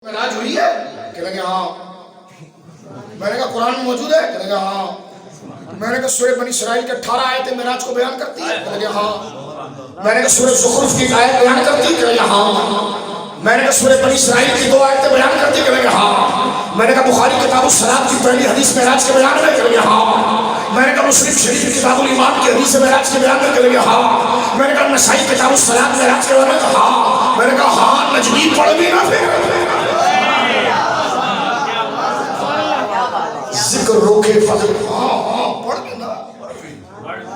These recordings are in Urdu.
معراج ہوئی ہے؟ کہنے لگے ہاں۔ میں نے کہا قرآن میں موجود ہے؟ کہنے لگے ہاں۔ میں نے کہا سورہ بنی اسرائیل کے 18 آیتیں معراج کو بیان کرتی ہے؟ کہنے لگے ہاں۔ میں نے کہا سورہ زخرف کی آیت بیان کرتی ہے؟ کہنے لگے ہاں۔ میں نے کہا سورہ بنی اسرائیل کی 2 آیتیں بیان کرتی ہے؟ کہنے لگے ہاں۔ میں نے کہا بخاری کتاب الصلاۃ کی پہلی حدیث معراج کے بیان میں؟ کہنے لگے ہاں۔ میں نے کہا مسلم شریف کی کتاب الایمان کی حدیث معراج کے بیان میں؟ کہنے لگے ہاں۔ میں نے کہا نسائی کتاب الصلاۃ معراج کے بیان میں؟ ہاں۔ میں نے کہا ہاں نجمی پڑھ بھی نہ پھر ذکر روکے فضل ہاں پڑھ بھی نا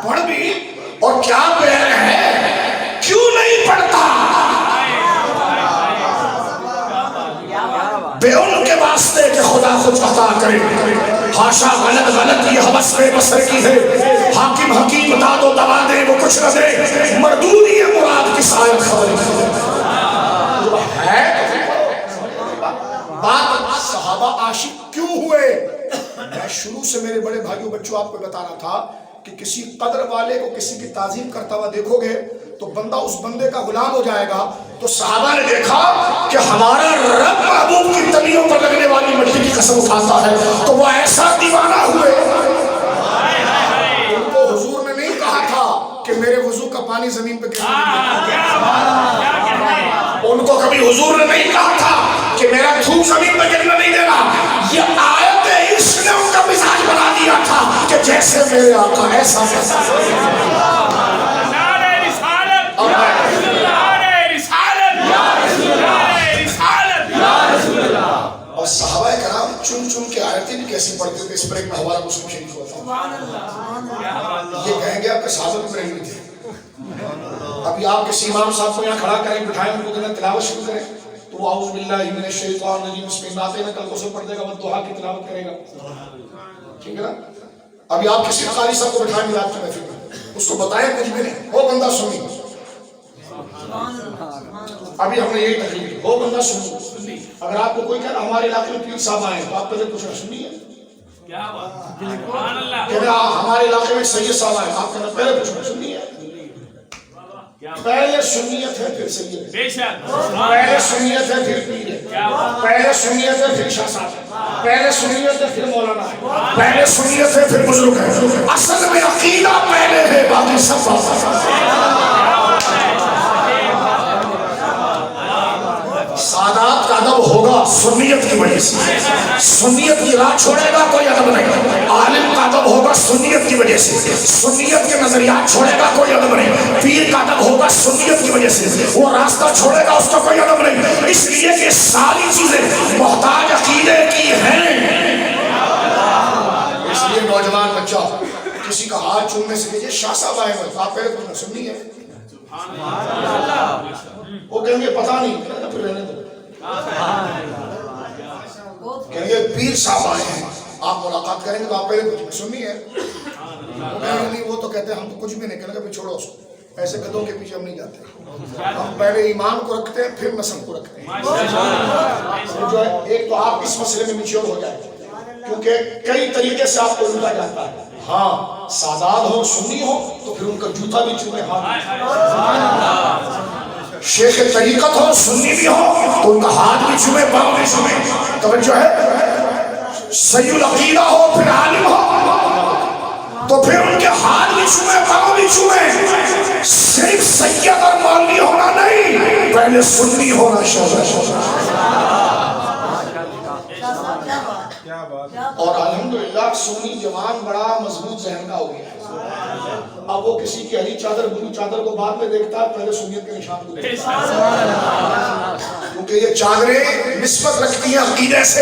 پڑھ بھی اور کیا بہن ہے کیوں نہیں پڑھتا بے ان کے واسطے کہ خدا خود عطا کرے حاشا غلط یہ حوث بے بصر کی ہے حاکم حکیم بتا دو دوا دے وہ کچھ نہ دے مردودی ہے مراد کس آیت خبر ہے بات صحابہ عاشق کیوں ہوئے میں شروع سے میرے بڑے بھائیوں بچوں آپ کو بتا رہا تھا کہ کسی قدر والے کو کسی کی تعظیم کرتا ہوا دیکھو گے تو بندہ اس بندے کا غلام ہو جائے گا تو صحابہ نے دیکھا کہ ہمارا رب محبوب کی تلیوں پر لگنے والی مٹی کی قسم اٹھاتا ہے تو وہ ایسا دیوانہ ہوئے ان کو حضور نے نہیں کہا تھا کہ میرے وضو کا پانی زمین پہ گرنا ان کو کبھی حضور نے نہیں کہا تھا کہ میرا تھوک زمین پہ گرنا نہیں دینا یہ آیت عشق نے ان کا مزاج بنا دیا تھا کہ جیسے میرے آقا ایسا اور صحابہ کرام چن چن کے آیتیں بھی کیسی پڑھتے تھے اس پر ایک میں حوالہ مسلم شریف ہوتا یہ کہیں گے آپ کے صحابہ بھی پڑھیں گے ابھی آپ کسی امام صاحب کو یہاں کھڑا کریں بٹھائیں ان کو کہنا تلاوت شروع کریں تو وہ اعوذ باللہ من الشیطان الرجیم بسم اللہ آتے ہیں کل کو سب پڑھ دے گا وہ دعا کی تلاوت کرے گا ٹھیک ہے نا ابھی آپ کسی قاری صاحب کو بٹھائیں میلاد کی محفل میں اس کو بتائیں کچھ بھی نہیں وہ بندہ سنی ابھی ہم نے یہی تقریر کی وہ بندہ سنی اگر آپ کو کوئی کہنا ہمارے علاقے میں پیر صاحب آئے تو آپ پہلے پوچھنا سنی ہے کہنا ہمارے علاقے میں سید صاحب آئے آپ کہنا پہلے پوچھنا سنی ہے پہلے سنیت ہے پھر سید پہلے سنیت ہے پھر پیر ہے پہلے سنیت ہے پھر شاہ صاحب پہلے سنیت ہے پھر مولانا ہے پہلے سنیت ہے پھر بزرگ ہے اصل میں عقیدہ پہلے ہے باقی سب سادات کا ادب ہوگا سنیت کی وجہ سے سنیت کی راہ چھوڑے گا کوئی ادب نہیں عالم کا ادب ہوگا سنیت کی وجہ سے سنیت کے نظریات چھوڑے گا کوئی ادب نہیں پیر کا ادب ہوگا سنیت کی وجہ سے وہ راستہ چھوڑے گا اس کا کوئی ادب نہیں اس لیے کہ ساری چیزیں محتاج عقیدے کی ہیں اس لیے نوجوان بچہ کسی کا ہاتھ چومنے سے کہیے شاہ صاحب آئے ہوئے آپ پہلے کچھ نہ سننی ہے وہ کہیں گے پتہ نہیں پھر رہنے دو کہیں گے پیر صاحب آئے ہیں آپ ملاقات کریں گے تو آپ پہلے کچھ سننی ہے وہ کہیں گے نہیں وہ تو کہتے ہیں ہم تو کچھ بھی نہیں کہنے گا چھوڑو اس کو ایسے گدوں کے پیچھے ہم نہیں جاتے ہم پہلے ایمان کو رکھتے ہیں پھر نسل کو رکھتے ہیں جو ہے ایک تو آپ اس مسئلے میں میچور ہو جائے کیونکہ کئی طریقے سے آپ کو لوٹا جاتا ہے ہاں سادات ہو سنی ہو تو پھر ان کا جوتا بھی چومے شیخ طریقت ہو سنی بھی ہو تو ان کا ہاتھ بھی چومے پاؤں بھی چومے توجہ ہے سید العقیدہ ہو پھر عالم ہو تو پھر ان کے ہاتھ بھی چومے پاؤں بھی چومے صرف سید اور مولوی ہونا نہیں پہلے سنی ہونا اور الحمدللہ سنی جوان بڑا مضبوط ذہن کا ہو گیا اب وہ کسی کی ہری چادر بلو چادر کو بعد میں دیکھتا ہے پہلے سنیت کے نشان کو دیکھتا ہے کیونکہ یہ چادریں نسبت رکھتی ہیں عقیدے سے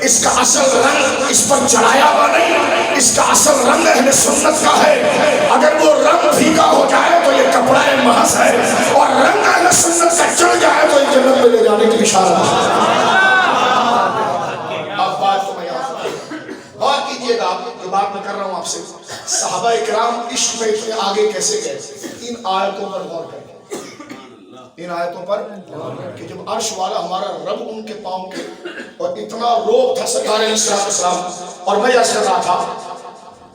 اس کا اصل رنگ اس پر چڑھایا ہوا نہیں اس کا اصل رنگ اہل سنت کا ہے اگر وہ رنگ پھیکا ہو جائے تو یہ کپڑا محض ہے اور رنگ اہل سنت کا چڑھ جائے تو یہ جنت میں لے جانے کی اشارہ ہے جو بات میں کر رہا ہوں آپ سے صحابہ اکرام عشق میں اتنے آگے کیسے گئے ان آیتوں پر غور کریں ان آیتوں پر کہ جب عرش والا ہمارا رب ان کے پاؤں کے اور اتنا روب تھا سرکار علیہ السلام اور میں عرض کر رہا تھا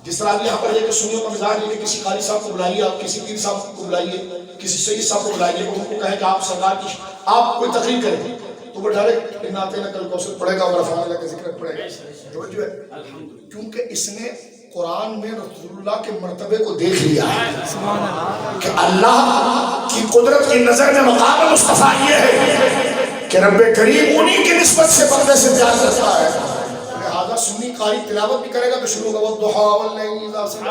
جس طرح یہاں پر یہ کہ سنیوں کا مزاج ہے کہ کسی قاری صاحب کو بلائیے آپ کسی پیر صاحب کو بلائیے کسی سید صاحب کو بلائیے ان کو کہیں کہ آپ سرکار کی آپ کوئی تقریر کریں تو وہ ڈائریکٹ ناتے نقل کوثر پڑھے گا اور رفعنا لک ذکرک پڑھے گا. توجہ ہے کیونکہ اس نے قرآن میں رسول اللہ کے مرتبے کو دیکھ لیا ہے کہ اللہ کی قدرت کی نظر میں مقام مصطفیٰ یہ ہے کہ رب کریم انہی کی نسبت سے بندے سے پیار کرتا ہے. لہذا سنی قاری تلاوت بھی کرے گا تو شروع کا والضحیٰ واللیل اذا سجی.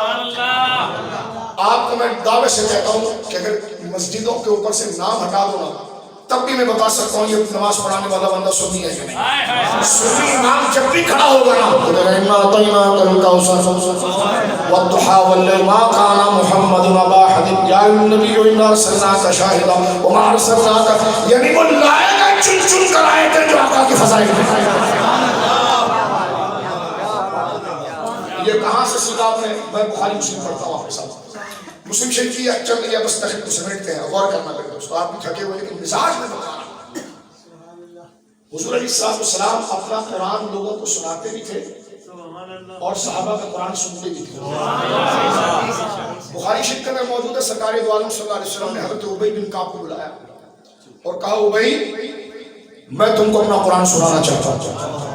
آپ کو میں دعوے سے کہتا ہوں کہ اگر مسجدوں کے اوپر سے نام ہٹا دو نا تب بھی میں بتا سکتا ہوں یہ نماز پڑھانے والا بندہ سنی ہے کہ نہیں. سنی امام جب بھی کھڑا ہوگا نا والضحیٰ واللیل ما کان محمد ابا احد یا النبی انا ارسلناک شاہدا وما ارسلناک، یعنی وہ لائے گا چن چن کر آئے تھے جو آقا کی فضائل میں. یہ کہاں سے سیکھا آپ نے؟ میں بخاری مسلم پڑھتا ہوں آپ کے ساتھ. مسلم شریف کی چند یا بس تخت کو سمیٹتے ہیں، غور کرنا پڑے دوستو. آپ بھی تھکے ہوئے لیکن مزاج میں بتا رہا ہوں. حضور علیہ السلام اپنا قرآن لوگوں کو سناتے بھی تھے اور صحابہ کا قرآن سنتے بھی تھے. بخاری شریف میں موجود ہے سرکار دو عالم صلی اللہ علیہ وسلم نے حضرت ابی بن کعب کو بلایا اور کہا ابی میں تم کو اپنا قرآن سنانا چاہتا ہوں.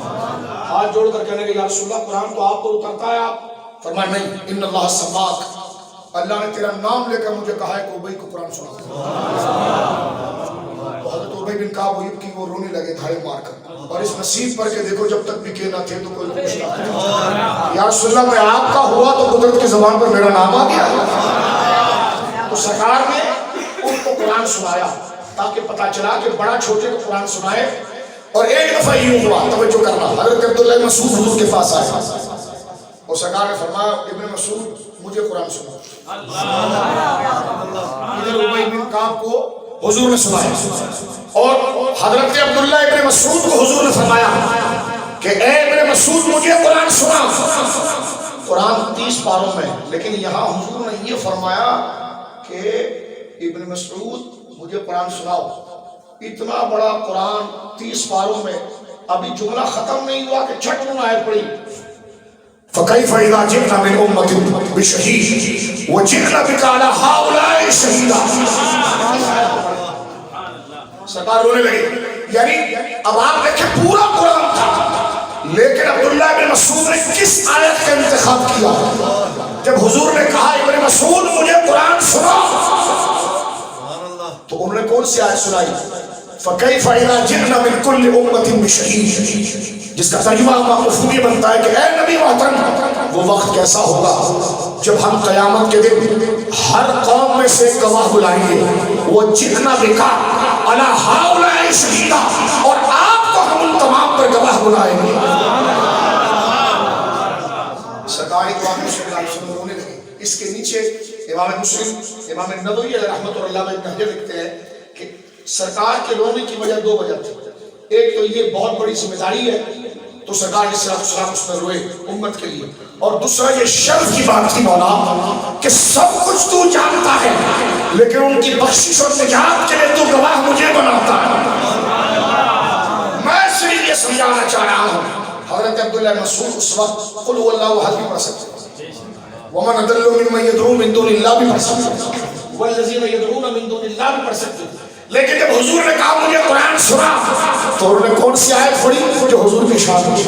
ہاتھ جوڑ کر کہنے کہ یا رسول اللہ قرآن تو آپ کو اترتا ہے. آپ فرمایا نہیں، ان اللہ سماک، اللہ نے تیرا نام لے کر مجھے کہا ہے کہ ابی کو قرآن سنا. تو حضرت ابی بن کعب کی وہ رونے لگے دھاڑے مار کر اور اس نصیب پر کہ دیکھو جب تک بھی کہ نہ تھے تو کوئی پوچھتا ہے یا رسول اللہ میں آپ کا ہوا تو قدرت کی زبان پر میرا نام آ گیا. تو سرکار نے ان کو قرآن سنایا تاکہ پتا چلا کہ بڑا چھوٹے کو قرآن سنائے. اور ایک دفعہ یوں ہوا، توجہ کرنا، حضرت عبداللہ مسعود حضور کے پاس آئے اور سرکار نے فرمایا ابن مسعود مجھے قرآن سنا. ادھر ابی بن کعب کو حضور نے سنایا اور حضرت عبداللہ ابن مسعود کو حضور نے فرمایا کہ اے ابن مسعود مجھے قرآن سنا. قرآن 30 پاروں میں، لیکن یہاں حضور نے یہ فرمایا کہ ابن مسعود مجھے قرآن سناؤ. اتنا بڑا قرآن 30 پاروں میں، ابھی جملہ ختم نہیں ہوا کہ چھٹ میں آیت پڑی فَكَيْفَ إِذَا جِئْنَا مِنْ أُمَّةٍ بِشَهِيدٍ وَجِئْنَا بِكَ عَلَىٰ هَٰؤُلَاءِ شَهِيدًا. سرکار رونے لگے. یعنی اب آپ دیکھیں پورا قرآن تھا لیکن عبداللہ بن مسعود نے کس آیت کا انتخاب کیا؟ جب حضور نے کہا ابن مسعود مجھے قرآن سنا تو انہوں نے کون سی آیت سنائی؟ فَكَيْفَ إِذَا جِئْنَا مِنْ كُلِّ أُمَّةٍ بِشَهِيدٍ، جس کا ترجمہ مفہوم یہ بنتا ہے کہ اے نبی محترم وہ وقت کیسا ہوگا جب ہم قیامت کے دن ہر قوم میں سے گواہ بلائیں گے. وہ جتنا بکا علی ہؤلاء شہیدا، اور آپ کو ہم ان تمام پر گواہ بلائیں گے. سرکار دو عالم صلی اللہ علیہ وسلم رونے لگے. اس کے نیچے امام مسلم امام نبوی علیہ رحمۃ اللہ علیہ نہج لکھتے ہیں کہ سرکار کے رونے کی وجہ 2 وجہ تھی. ایک تو یہ بہت بڑی ذمہ داری ہے تو سرکار علیہ السلام اس میں روئے امت کے لیے، اور دوسرا یہ شرف کی بات تھی مولا کہ سب کچھ تو جانتا ہے لیکن ان کی بخشش اور نجات کے لیے تو گواہ مجھے بناتا ہے. میں صرف یہ سمجھانا چاہ رہا ہوں حضرت عبداللہ مسعود اس وقت قل هو اللہ احد بھی پڑھ سکتے، ومن اضل ممن يدعو من دون اللہ بھی پڑھ سکتے، والذین يدعون من دون اللہ بھی پڑھ سکتے. لیکن جب حضور نے کہا مجھے قرآن سنا تو انہوں نے کون سی آیت پڑھی جو حضور کی شان میں؟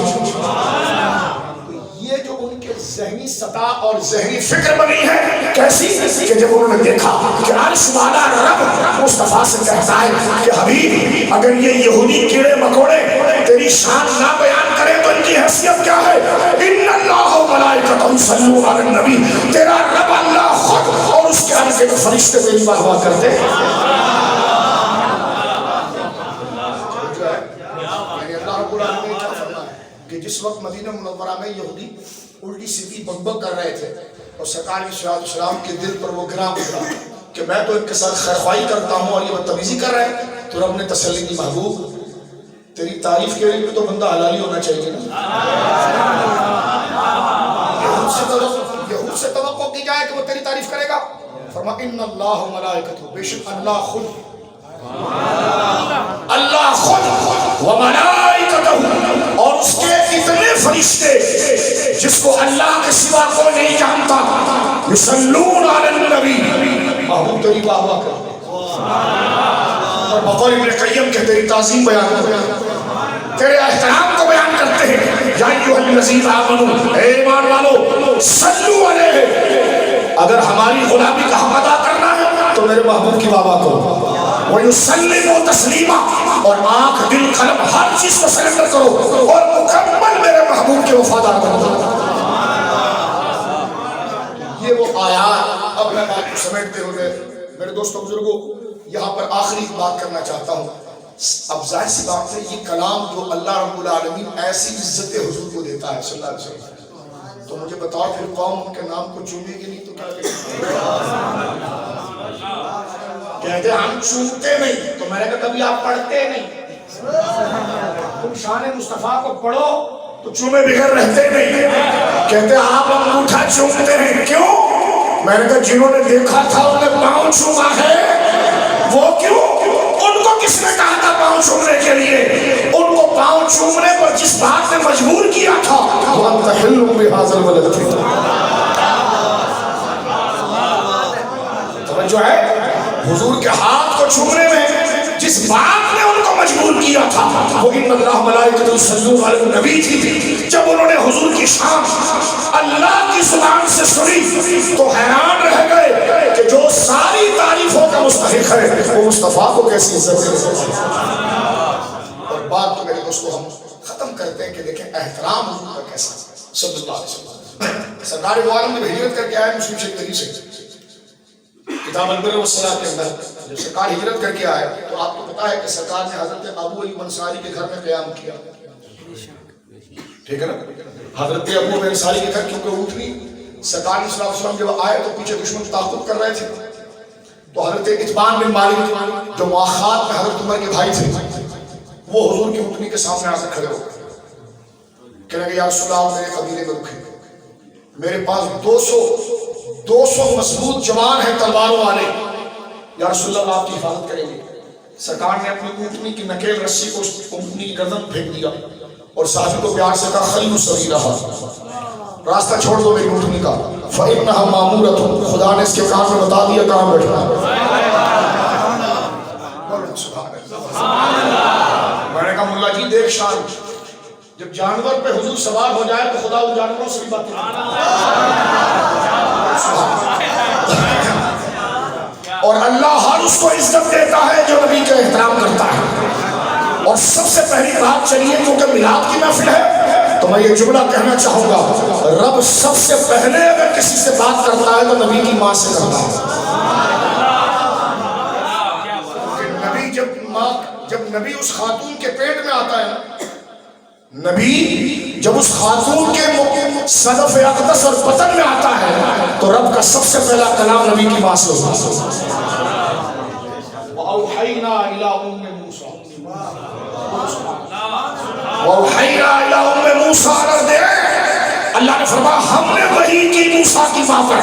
یہ جو ان کے ذہنی سطح اور ذہنی فکر بنی ہے کیسی کہ جب انہوں نے دیکھا کہ عرش والا رب مصطفیٰ سے کہتا ہے کہ حبیب اگر یہ یہودی کیڑے مکوڑے تیری شان نہ بیان کرے تو ان کی حیثیت کیا ہے؟ ان اللہ و ملائکتہ یصلون علی النبی، تیرا رب اللہ خود اور اس کے آگے کے فرشتے تیری واہ واہ کرتے ہیں. کہ جس وقت مدینہ منورہ میں یہودی الٹی سیدھی بک بک کر رہے تھے اور سرکار علیہ السلام کے دل پر وہ گراں گزرا کہ میں تو ان کے ساتھ خیرخواہی کرتا ہوں اور یہ بدتمیزی کر رہے ہیں، تو رب نے تسلی کی محبوب تیری تعریف کے لیے تو بندہ حلالی ہونا چاہیے نا. یہود سے توقع کی جائے کہ وہ تیری تعریف کرے گا. فرمایا ان اللہ و ملائکتہ، بے شک اللہ خود و ملائکتہ اور اس کے اتنے فرشتے جس کو اللہ کے سوا کوئی نہیں جانتا، یصلون علی النبی، محبوب تیری واہ واہ کرتے ہیں. اور بقول ابن قیم کہ تیری تعظیم بیان کرتے ہیں، تیرے احترام کو بیان کرتے ہیں۔ یا ایھا الذین آمنوا، اے ایمان والو، صلو علیہ، اگر ہماری غلامی کا حق ادا کرنا ہے تو میرے محبوب کی بابا کو، وَيُسَلِّمُوا تَسْلِيمًا، اور آنکھ دل قلب ہر چیز کو سرنڈر کرو اور مکمل میرے محبوب کے وفادار بنو۔ یہ وہ آیات۔ اب میں بات کو سمیٹتے ہوئے میرے دوستوں بزرگوں یہاں پر آخری بات کرنا چاہتا ہوں۔ اب ظاہر سی بات ہے یہ کلام جو اللہ رب العالمین ایسی عزت حضور کو دیتا ہے صلی اللہ علیہ وسلم، تو مجھے بتاؤ پھر قوم ان کے نام کو چومے گی نہیں تو کیا کریں؟ کہتے ہم چومتے نہیں، تو میں نے کہا کبھی آپ پڑھتے نہیں، تم شان مصطفیٰ کو پڑھو تو چومے بغیر رہتے نہیں۔ کہتے آپ انگوٹھا چومتے ہیں، کیوں؟ میں نے کہا جنہوں نے دیکھا تھا انہوں نے پاؤں چوما ہے، وہ کیوں؟ ان کو کس نے کہا تھا پاؤں چومنے کے لیے؟ ان کو پاؤں چومنے پر جس بات نے مجبور کیا تھا وَأَنْتَ حِلٌّ بِهَٰذَا الْبَلَدِ، توجہ ہے؟ حضور کے ہاتھ کو چومنے میں جس بات نے ان کو مجبور کیا تھا وہ ان اللہ ملائکۃ یصلون علی النبی تھی۔ جب انہوں نے حضور کی شان اللہ کی زبان سے سنی تو حیران رہ گئے کہ جو ساری تعریفوں کا مستحق ہے وہ مصطفیٰ کو کیسی عزت ہے۔ اور بات تو میرے دوستو ہم ختم کرتے ہیں کہ دیکھیں احترام حضور کا کیسا صلی اللہ علیہ وسلم۔ سرکار دو عالم جب ہجرت کر کے آئے مسلم شریف سے کتاب البر والصلاۃ کے اندر جب سرکار ہجرت کر کے آئے تو آپ کو پتا ہے کہ سرکار نے حضرت ابو ایوب انصاری کے گھر میں قیام کیا، ٹھیک ہے نا؟ حضرت ابو ایوب انصاری کے گھر کیونکہ اونٹنی سرکار صلی اللہ علیہ وسلم جب آئے تو پیچھے دشمن تعاقب کر رہے تھے، تو حضرت اتبان بن مالک جو مواخات میں حضرت عمر کے بھائی تھے وہ حضور کی اونٹنی کے سامنے آ کر کھڑے ہو گئے، کہنے لگے یا رسول اللہ میرے قبیلے میں رکھے، میرے پاس 200 مضبوط جوان ہیں تلواروں والے، یا رسول اللہ آپ کی حفاظت کریں گے۔ سرکار نے اپنی اونٹنی کی نکیل رسی کو اونٹنی کی گردن پھینک دیا اور صحابی کو پیار سے کہا خلوا سبیلھا، راستہ چھوڑ دو میری اونٹنی کا، فإنھا مأمورۃ، خدا نے اس کے کان میں بتا دیا کہاں بیٹھنا ہے۔ سبحان اللہ۔ میں نے کہا ملا جی دیکھ شان، جب جانور پہ حضور سوار ہو جائے تو خدا ان جانوروں سے بھی بات اور اللہ ہر اس کو عزت دیتا ہے جو نبی کا احترام کرتا ہے۔ اور سب سے پہلی بات چلیے کیونکہ میلاد کی محفل ہے تو میں یہ جملہ کہنا چاہوں گا، رب سب سے پہلے اگر کسی سے بات کرتا ہے تو نبی کی ماں سے کرتا ہے۔ جب نبی اس خاتون کے پیٹ میں آتا ہے، نبی جب اس خاتون کے صدف اقدس اور بطن میں آتا ہے تو رب کا سب سے پہلا کلام نبی کی ماں سے ہوتا ہے۔ وَأَوْحَيْنَا إِلَىٰ أُمِّ مُوسَىٰ وَأَوْحَيْنَا إِلَىٰ أُمِّ مُوسَىٰ، اللہ نے فرمایا ہم نے وحی کی موسیٰ کی ماں پر۔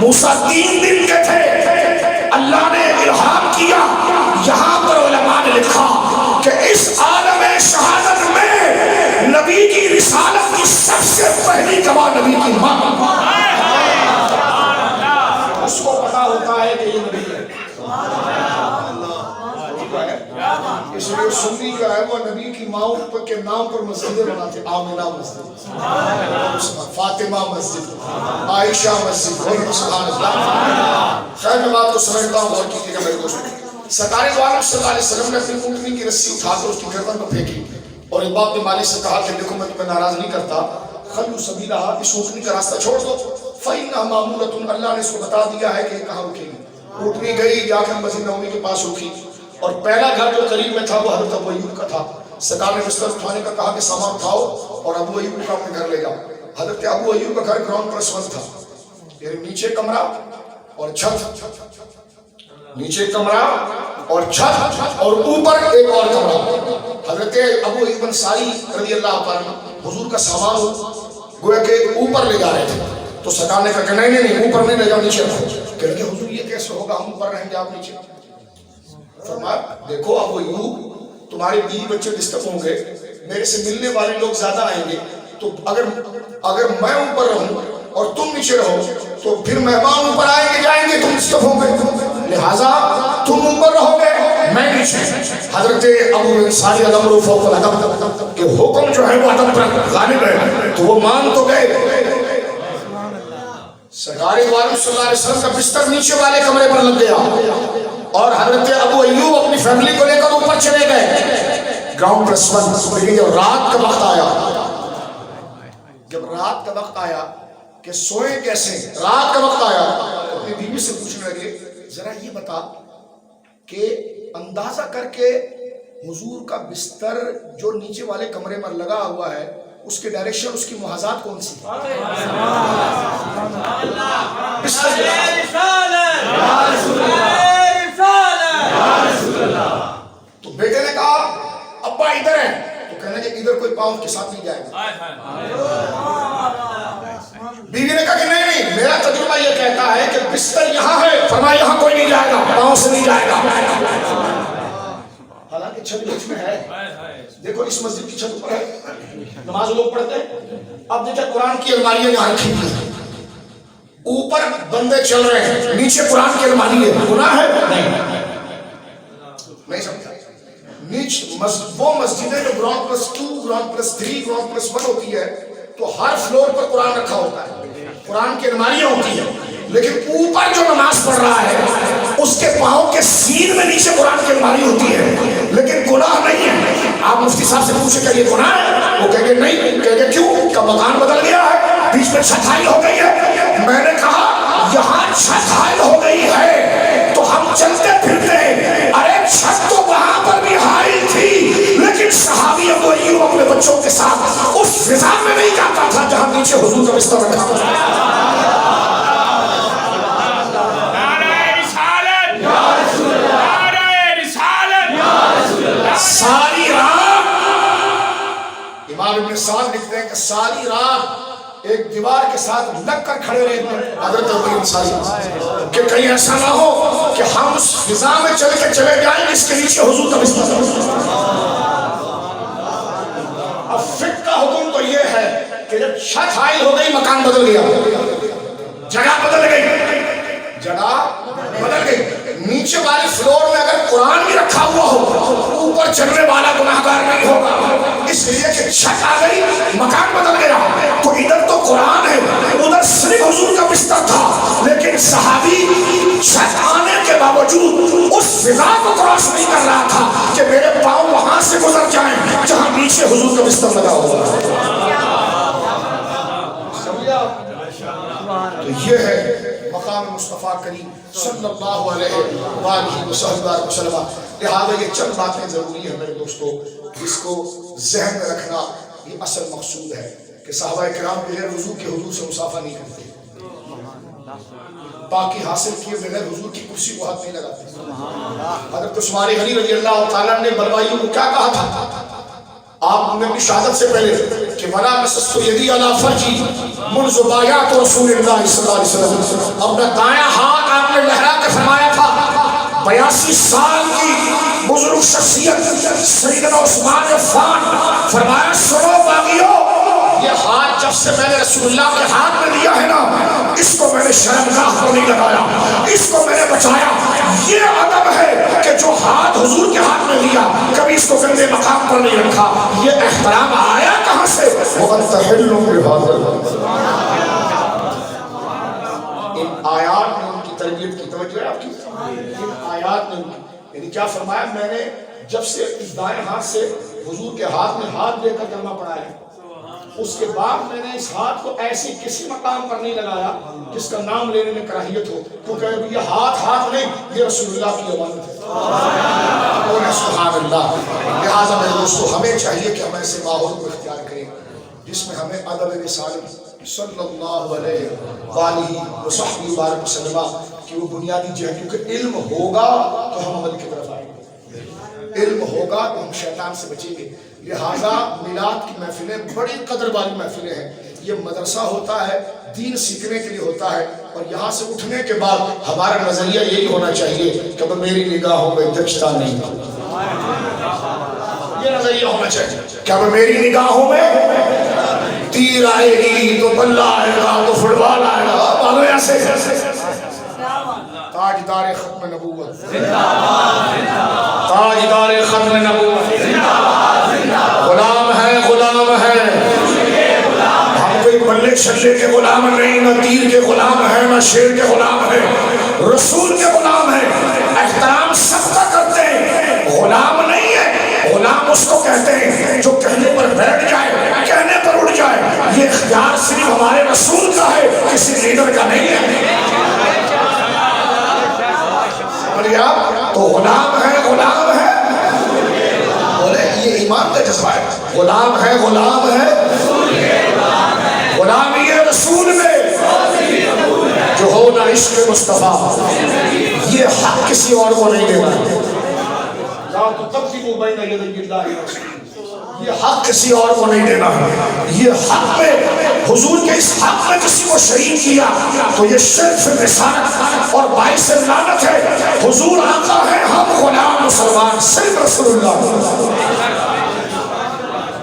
موسیٰ 3 دن کے تھے، اللہ نے الہام کیا۔ یہاں پر علماء نے لکھا کہ اس عالم شہادت میں نبی کی رسالت کی سب سے پہلی گواہ نبی کی ماں، اس کو پتا ہوتا ہے کہ یہ نبی ہے۔ اس لیے سنی جو ہے وہ نبی کی ماں کے نام پر مسجدیں بناتے، آمنہ مسجد، فاطمہ مسجد، عائشہ مسجد۔ سبحان اللہ۔ خیر میں بات کو سمجھتا ہوں، غور کیجیے گا میرے دوستوں۔ سرکار دو عالم صلی اللہ علیہ وسلم نے اپنی اونٹنی کی رسی اٹھا کر اس کی گردن پر پھینکی اور اباب بن مالک سے کہا کہ دیکھو میں تمہیں ناراض نہیں کرتا، خلوا سبیلھا، اس اونٹنی کا راستہ چھوڑ دو، فإنھا مأمورۃ، اللہ نے اس کو بتا دیا ہے کہ کہاں رکے گی۔ اونٹنی گئی، جا کر مسجد نبوی کے پاس رکی اور پہلا گھر جو قریب میں تھا وہ حضرت ابو ایوب کا تھا۔ سرکار نے بستر اٹھانے کا کہا کہ سامان اٹھاؤ اور ابو ایوب کا اپنے گھر لے جاؤ۔ حضرت ابو ایوب کا گھر گراؤنڈ+1 تھا، یعنی نیچے کمرہ اور چھت، نیچے کمرہ اور چھت اور اوپر ایک اور کمرہ۔ حضرت ابو ایوب انصاری رضی اللہ عنہ حضور کا سامان گویا کہ اوپر لے جا رہے تھے تو سرکار نے کہا کہ نہیں اوپر نہیں لے جاؤ، نیچے رکھو۔ کہ لگے حضور یہ کیسے ہوگا، ہم اوپر رہیں گے آپ نیچے؟ فرمایا دیکھو ابو ایوب تمہارے بیوی بچے ڈسٹرب ہوں گے، میرے سے ملنے والے لوگ زیادہ آئیں گے، تو اگر میں اوپر رہوں اور تم نیچے رہو تو پھر مہمان اوپر آئیں گے جائیں گے، تم ڈسٹرب ہوں گے، لہٰذا تم اوپر رہو گے میں نیچے حضرت ابو انصاری الامر فوق الادب کہ حکم جو ہے وہ ادب پر غالب ہے، تو وہ مان تو گئے۔ سرکار دو عالم صلی اللہ علیہ وسلم کا بستر نیچے والے کمرے پر لگ گیا اور حضرت ابو ایوب اپنی فیملی کو لے کر اوپر چلے گئے گراؤنڈ پلس ون۔ لیکن جب رات کا وقت آیا، جب رات کا وقت آیا کہ سوئیں کیسے، رات کا وقت آیا تو اپنی بیوی سے پوچھنے لگے ذرا یہ بتا کہ اندازہ کر کے حضور کا بستر جو نیچے والے کمرے پر لگا ہوا ہے اس کے ڈائریکشن، اس کی محاذات کون سی؟ تو بیٹے نے کہا ابا ادھر ہے، تو کہنے کہ ادھر کوئی پاؤں کے ساتھ نہیں جائے گا۔ بیوی نے کہا کہ نہیں، میرا تجربہ یہ کہتا ہے کہ بستر یہاں ہے، فرمایا یہاں کوئی نہیں جائے گا، پاؤں سے نہیں جائے گا۔ حالانکہ چھت بیچ میں ہے، دیکھو اس مسجد کی چھت اوپر ہے، نماز لوگ پڑھتے ہیں۔ اب دیکھیں قرآن کی الماریاں یہاں رکھی ہوئی ہیں، اوپر بندے چل رہے ہیں، نیچے قرآن کی الماری ہے، گناہ ہے؟ نہیں سمجھا۔ نیچے وہ مسجدیں جو ground plus 2، ground plus 3، ground plus 1 ہوتی ہے تو ہر فلور پر قرآن رکھا ہوتا ہے، قرآن کی الماریاں ہوتی ہیں، لیکن اوپر جو نماز پڑھ رہا ہے اس کے پاؤں کے سین میں نیچے قرآن کی الماری ہوتی ہے، لیکن گناہ نہیں ہے۔ آپ مفتی صاحب سے پوچھیں کہ یہ گناہ ہے؟ وہ کہیں گے نہیں۔ کہیں گے کیوں؟ کہ مکان بدل گیا ہے، بیچ میں چھت حائل ہو گئی ہے۔ میں نے کہا یہاں چھت حائل ہو گئی ہے تو ہم چلتے پھرتے ہیں، ارے چھت تو وہاں پر بھی حائل تھی، لیکن صحابی ابو ایوب اپنے بچوں کے ساتھ اس فضا میں نہیں جاتا تھا جہاں نیچے حضور کا بستر رکھا تھا۔ ساری رات امام ابن سعد لکھتے ہیں کہ ساری رات ایک دیوار کے ساتھ لگ کر کھڑے رہے حضرت ابو انصاری کہ کہیں ایسا نہ ہو کہ ہم اس فضا میں چل کے چلے جائیں جس کے نیچے حضور کا بستر۔ اب فقہ کا حکم تو یہ ہے کہ جب چھت حائل ہو گئی، مکان بدل گیا، جگہ بدل گئی، جگہ بدل گئی، نیچے والی فلور میں اگر قرآن بھی رکھا ہوا ہو اوپر چلنے والا گناہگار نہیں ہوگا، اس لیے کہ چھت آ گئی، مکان بدل گیا، تو ادھر تو قرآن ہے، ادھر صرف حضور کا بستر تھا، لیکن صحابی چھت آنے کے باوجود اس فضا کو کراس نہیں کر رہا تھا کہ میرے پاؤں وہاں سے گزر جائیں جہاں نیچے حضور کا بستر لگا ہوا ہے۔ تو یہ ہے مقام مصطفیٰ کریم صلی اللہ علیہ وآلہ وسلم۔ لہذا یہ چند باتیں ضروری ہیں میرے دوستو، جس کو ذہن میں رکھنا یہ اصل مقصود ہے کہ صحابہ کرام بغیر وضو کے حضور سے مصافحہ نہیں کرتے، پاکی حاصل کیے بغیر حضور کی کرسی کو ہاتھ نہیں لگاتے۔ حضرت عثمان غنی رضی اللہ تعالیٰ نے بلوائیوں کو کیا کہا تھا؟ آپ نے اپنی شہادت سے پہلے کہ وَلَا مَسَسْتُ يَدِي عَلَى فَرْجِي مُنْذُ بَایَعْتُ رَسُولِ اللَّهِ صلی اللہ علیہ وسلم، اپنا دایاں ہاتھ آپ نے لہرا کے فرمایا تھا۔ 82 سال کی بزرگ شخصیت سیدنا عثمان عفان فرمایا سنو باغیو، یہ ہاتھ جب سے میں نے رسول اللہ کے ہاتھ میں لیا ہے نا، اس کو میں نے شرمگاہ پر نہیں لگایا، اس کو میں نے بچایا۔ یہ ادب ہے کہ جو ہاتھ حضور کے ہاتھ میں لیا کبھی اس کو گندے مقام پر نہیں رکھا۔ یہ احترام آیا کہاں سے؟ وَأَنْتَ حِلٌّ بِهَٰذَا الْبَلَدِ۔ ان آیات میں ان کی تربیت کی توجہ ہے آپ کی، ان آیات میں یعنی کیا فرمایا؟ میں نے جب سے اس دائیں ہاتھ سے حضور کے ہاتھ میں ہاتھ دے کر کلمہ پڑھا ہے، اس کے بعد میں نے اس ہاتھ کو ایسی کسی مقام پر نہیں لگایا جس کا نام لینے میں کراہیت ہو، کیونکہ یہ ہاتھ نہیں، یہ رسول اللہ کی امانت ہے۔ سبحان اللہ۔ لہٰذا میرے دوستو ہمیں چاہیے کہ ہم ایسے ماحول کو اختیار کریں جس میں ہمیں ادب رسالت صلی اللہ علیہ وآلہ وصحبہ وسلم کی وہ بنیادی جو ہے، کیونکہ علم ہوگا تو ہم عمل کی طرف آئیں گے، علم ہوگا تو ہم شیطان سے بچیں گے۔ لہٰذا میلاد کی محفلیں بڑی قدر والی محفلیں ہیں، یہ مدرسہ ہوتا ہے، دین سیکھنے کے لیے ہوتا ہے، اور یہاں سے اٹھنے کے بعد ہمارا نظریہ یہی ہونا چاہیے کہ اب میری نگاہوں میں دچتا نہیں، یہ نظریہ ہونا چاہیے کہ اب میری نگاہوں میں تیر آئے گی تو بلہ آئے گا تو فٹ بال آئے گا، مانو ایسے تاجدار ختم نبوت، تاج چھلے کے غلام نہیں، نہ تیر کے غلام ہیں، نہ شیر کے غلام ہیں، رسول کے غلام ہیں۔ احترام سب کا کرتے ہیں، غلام نہیں ہے۔ غلام اس کو کہتے ہیں جو کہنے پر بیٹھ جائے، کہنے پر اڑ جائے۔ یہ اختیار صرف ہمارے رسول کا ہے، کسی لیڈر کا نہیں ہے۔ تو غلام ہے، غلام ہے، بولے یہ ایمان کا جذبہ ہے۔ غلام ہے، غلام ہے، غلامی ہے رسول میں جو ہو نہ عشق مصطفیٰ۔ یہ حق کسی اور کو نہیں دینا ہے۔ یہ حق کسی اور کو نہیں دینا ہے۔ یہ حق میں حضور کے اس حق میں کسی کو شریک کیا تو یہ شرف رسالت اور باعث لعنت ہے۔ حضور آقا ہے، ہم غلام مسلمان، صرف رسول اللہ۔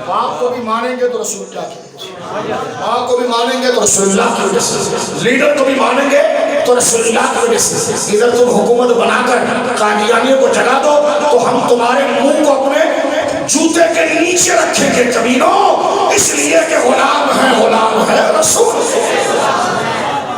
باپ کو بھی مانیں گے تو رسول اللہ کی، ماں کو بھی مانیں گے تو رسول اللہ کی وجہ سے، لیڈر کو بھی مانیں گے تو رسول اللہ کی وجہ سے۔ ادھر تم حکومت بنا کر قادیانیوں کو جگا دو تو ہم تمہارے منہ کو اپنے جوتے کے نیچے رکھیں گے کمینوں، اس لیے کہ غلام ہے رسول۔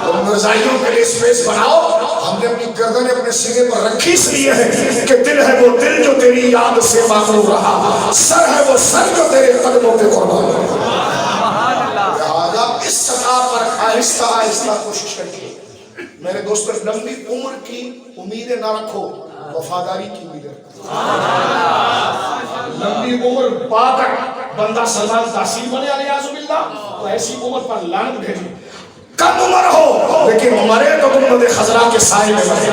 تم مرزائیوں کے لیے اسپیس بناؤ، ہم نے اپنی گردن اپنے سینے پر رکھی اس لیے ہے کہ دل ہے وہ دل جو تیری یاد سے مغرور رہا، سر ہے وہ سر جو تیرے قدموں پہ قربان رہا۔ لہذا اس سطح پر آہستہ آہستہ کوشش کریے میرے دوستو۔ لمبی عمر کی امیدیں نہ رکھو، وفاداری کی امیدیں رکھو۔ لمبی عمر پا کر بندہ سلمان تحصیل بنے علیہ باللہ تو ایسی عمر پر لعنت بھیجے۔ کم عمر ہو لیکن مرے تو گنبد خضرا کے سائے میں مرے،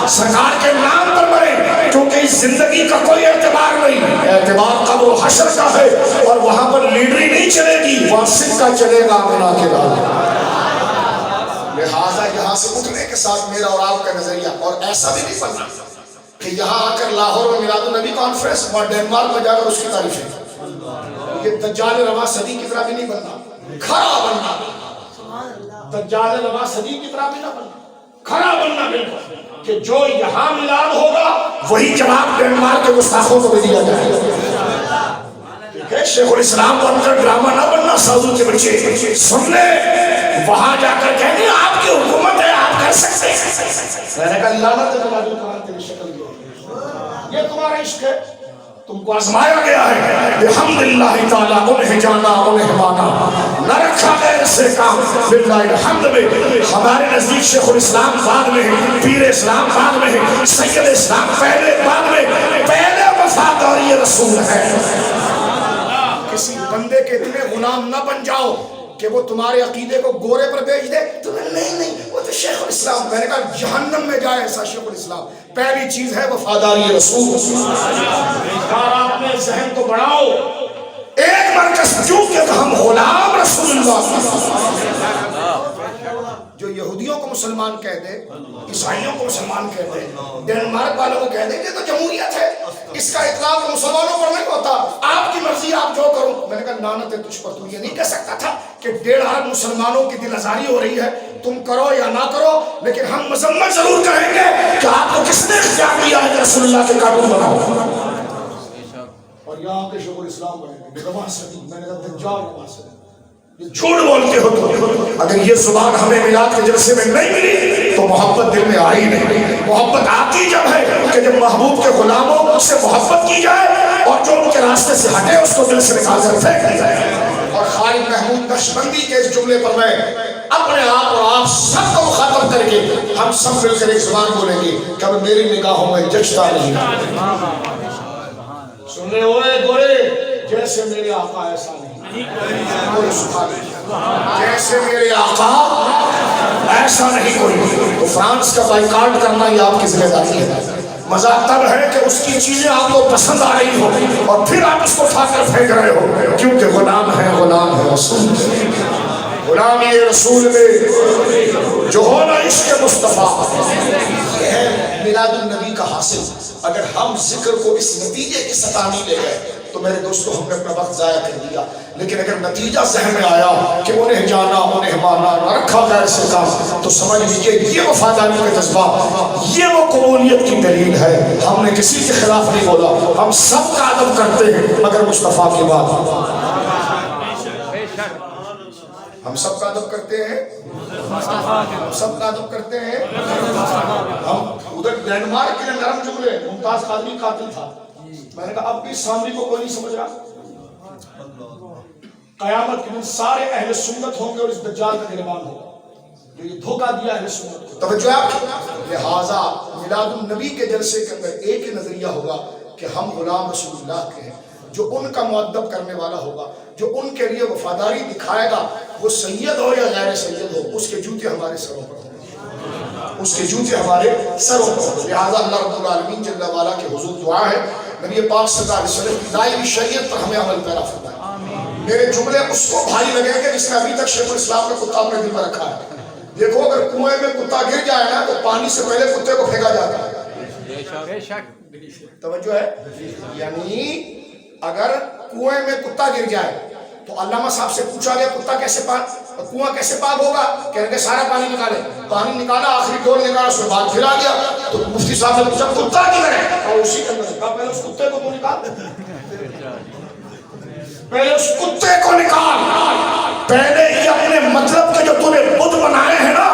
سرکار کے نام پر مرے، کیونکہ اس زندگی کا کوئی اعتبار نہیں، اعتبار قبر و حشر کا ہے، اور وہاں پر لیڈری نہیں چلے گی، وہاں صدقہ چلے گا منا کے بعد۔ لہٰذا یہاں سے اٹھنے کے ساتھ میرا اور آپ کا نظریہ، اور ایسا بھی نہیں بننا کہ یہاں آ کر لاہور میں میلاد النبی کانفرنس اور ڈینمارک میں جا کر اس کی تعریفیں، یہ دجال رواں صدی کی طرح بھی نہیں بننا، کھڑا بننا۔ دجال رواں صدی کی طرح بھی نہ بننا، کھڑا بننا بالکل، کہ جو یہاں میلاد ہوگا وہی جواب ڈینمارک کے گستاخوں کو بھی دیا جائے گا۔ ٹھیک ہے، شیخ الاسلام بن کر ڈرامہ نہ بننا، سادھو کے بچے سن لے، وہاں جا کر کہیں گے آپ کی حکومت ہے، آپ کر سکتے ہیں۔ میں نے کہا لعنت ہے تمہاری حکومت تیری شکل یہ تمہارا عشق ہے، تم کو آزمایا گیا ہے۔ بحمداللہ تعالیٰ انہیں جانا انہیں مانا، نہ رکھا غیر سے کام، باللہ الحمد میں۔ ہمارے نزدیک شیخ الاسلام بعد میں ہے، پیر اسلام بعد میں ہے، سید اسلام پہلے بعد میں، پہلے وفاداری رسول ہے۔ کسی بندے کے اتنے غلام نہ بن جاؤ کہ وہ تمہارے عقیدے کو گورے پر بیچ دے، تمہیں نہیں وہ تو شیخ الاسلام، میں نے کہا جہنم میں جائے ایسا شیخ الاسلام۔ پہلی چیز ہے وفاداری رسول۔ آپ نے ذہن کو بڑھاؤ، ایک مرکز کیونکہ ہم غلام رسول اللہ۔ جو یہودیوں کو مسلمان کہہ دے، عیسائیوں کو مسلمان کہہ دے، ڈینمارک والوں کو کہہ دے کہ تو جمہوریت ہے، اس کا اطلاق مسلمانوں پر نہیں ہوتا، آپ کی مرضی آپ جو کرو۔ میں نے کہا لعنت ہے تجھ پر، تو یہ نہیں کہہ سکتا تھا کہ 1.5 ارب مسلمانوں کی دل آزاری ہو رہی ہے، تم کرو یا نہ کرو، لیکن ہم مذمت ضرور کہیں گے کہ آپ کو کس نے اختیار دیا ہے کہ رسول اللہ کے قانون بناؤ۔ اور یہاں کے شیخ الاسلام بنے گے رواں صدی، میں نے کہا دجال رواں صدی، جھوٹ بولتے ہو تو۔ اگر یہ زبان ہمیں میلاد کے جلسے میں نہیں ملی تو محبت دل میں آئی نہیں۔ محبت آتی جب ہے کہ جب محبوب کے غلاموں سے محبت کی جائے اور جو ان کے راستے سے ہٹے اس کو دل سے نکال کر پھینک دی جائے۔ اور خالد محمود نقشبندی کے اس جملے پر میں اپنے آپ اور آپ سب کو مخاطب کر کے ہم سب مل کر ایک زبان بولیں گے کہ اب میری نگاہوں میں جچتا نہیں۔ سن لے ہوئے گورے، جیسے میرے آقا ایسا نہیں، جیسے میرے آقا ایسا نہیں کوئی۔ تو فرانس کا بائیکاٹ کرنا یہ آپ کی ذمہ داری ہے۔ مزہ تب ہے کہ اس کی چیزیں آپ کو پسند آ رہی ہو اور پھر آپ اس کو اٹھا کر پھینک رہے ہو، کیونکہ غلام ہے رسول، غلامی رسول میں جو ہونا عشق مصطفیٰ۔ یہ ہے میلاد النبی کا حاصل۔ اگر ہم ذکر کو اس نتیجے کی سطح نہیں لے گئے تو میرے دوستو ہم نے اپنا وقت ضائع کر دیا۔ لیکن اگر نتیجہ ذہن میں آیا کہ انہیں جانا انہیں مانا، نہ رکھا غیر سے کام، تو سمجھ لیجیے یہ وفاداری کا جذبہ، یہ وہ قبولیت کی دلیل ہے۔ ہم نے کسی کے خلاف نہیں بولا، ہم سب کا ادب کرتے ہیں مگر مصطفیٰ کی بات۔ ہم سب کا ادب کرتے ہیں، ہم سب کا ادب کرتے ہیں۔ ہم ادھر ڈینمارک کے لیے نرم جملے، ممتاز قادری قاتل تھا، میں نے کہا اب بھی سامری کو کوئی نہیں سمجھ رہا، قیامت کے دن سارے اہل سنت ہوں گے اور اس دجال کا گربان ہوگا جو یہ دھوکہ دیا اہل سنت کو۔ توجہ آپ، لہٰذا میلاد النبی کے جلسے کے اندر ایک ہی نظریہ ہوگا کہ ہم غلام رسول اللہ کے ہیں، جو ان کا مؤدب کرنے والا ہوگا، جو ان کے لیے وفاداری دکھائے گا، وہ سید ہو یا غیر سید ہو، اس کے جوتے ہمارے سروں پر ہوں گے، اس کے جوتے ہمارے سروں پر ہوں گے۔ لہٰذا اللہ رب العالمین جل وعلا کے حضور دعا ہے نبی پاک صلی اللہ علیہ وسلم کی دائمی شریعت پر ہمیں عمل پیرا فرمائے۔ میرے جملے اس کو بھاری لگیں گے جس نے ابھی تک شیخ الاسلام کا کتا اپنے دل میں رکھا ہے۔ دیکھو اگر کنویں میں کتا گر جائے نا تو پانی سے پہلے کتے کو پھینکا جاتا ہے، توجہ ہے، یعنی اگر کنویں میں کتا گر جائے تو علامہ صاحب سے پوچھا گیا کتا کیسے کنواں کیسے پاک ہوگا؟ کہنے کہ سارا پانی نکالے، پانی نکالا، آخری ڈول نکالا، اس میں بعد پھر آ گیا تو مفتی صاحب نے پوچھا کتا کدھر ہے؟ اور اسی کے اندر کہا پہلے اس کتے کو تو نکال، پہلے اس کتے کو نکال، پہلے ہی اپنے مطلب کے جو تو نے بت بنائے ہیں نا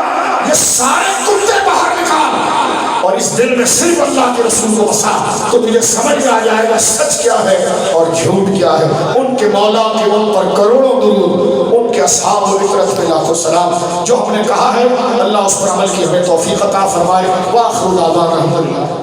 یہ سارے کتے باہر نکال اور اس دل میں صرف اللہ کے رسول کو بسا، تو تجھے سمجھ میں آ جائے گا سچ کیا ہے اور جھوٹ کیا ہے۔ ان کے مولا کے ان پر کروڑوں درود، ان کے اصحاب و اطرت پہ لاکھوں سلام۔ جو ہم نے کہا ہے اللہ اس پر عمل کی ہمیں توفیق عطا فرمائے۔ وآخر دعوانا الحمدللہ۔